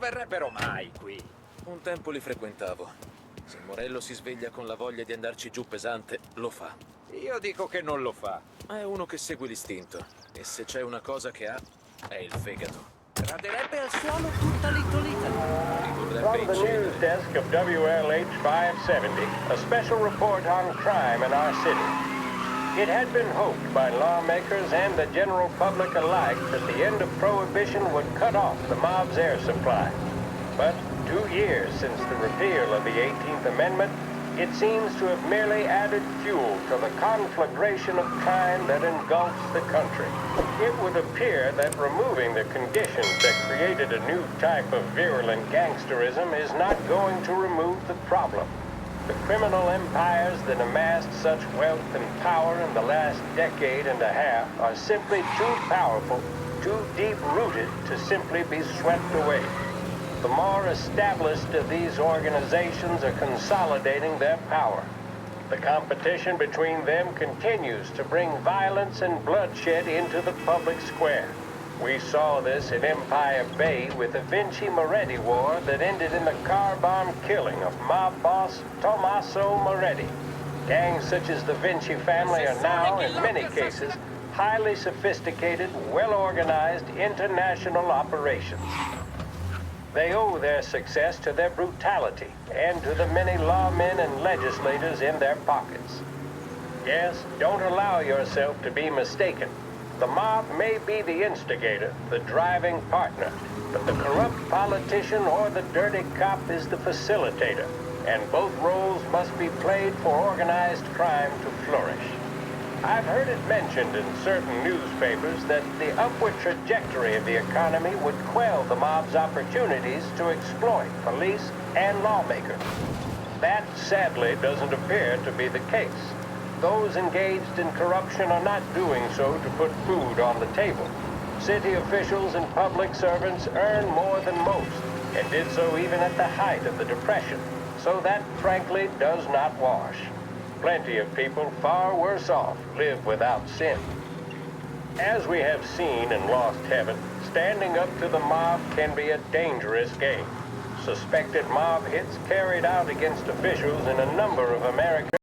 verrebbero mai qui. Un tempo li frequentavo. Se Morello si sveglia con la voglia di andarci giù pesante, lo fa. Io dico che non lo fa. È uno che segue l'istinto. E se c'è una cosa che ha, è il fegato. Raderebbe al suolo tutta Little Italy. Li vorrebbe From the news incidere. desk of WLH-570, a special report on crime in our city. It had been hoped by lawmakers and the general public alike that the end of Prohibition would cut off the mob's air supply. But 2 years since the repeal of the 18th Amendment, it seems to have merely added fuel to the conflagration of crime that engulfs the country. It would appear that removing the conditions that created a new type of virulent gangsterism is not going to remove the problem. The criminal empires that amassed such wealth and power in the last decade and a half are simply too powerful, too deep-rooted to simply be swept away. The more established of these organizations are consolidating their power. The competition between them continues to bring violence and bloodshed into the public square. We saw this in Empire Bay with the Vinci Moretti War that ended in the car bomb killing of mob boss Tommaso Moretti. Gangs such as the Vinci family are now, in many cases, highly sophisticated, well-organized international operations. They owe their success to their brutality and to the many lawmen and legislators in their pockets. Yes, don't allow yourself to be mistaken. The mob may be the instigator, the driving partner, but the corrupt politician or the dirty cop is the facilitator, and both roles must be played for organized crime to flourish. I've heard it mentioned in certain newspapers that the upward trajectory of the economy would quell the mob's opportunities to exploit police and lawmakers. That, sadly, doesn't appear to be the case. Those engaged in corruption are not doing so to put food on the table. City officials and public servants earn more than most, and did so even at the height of the Depression. So that, frankly, does not wash. Plenty of people far worse off live without sin. As we have seen in Lost Heaven, standing up to the mob can be a dangerous game. Suspected mob hits carried out against officials in a number of American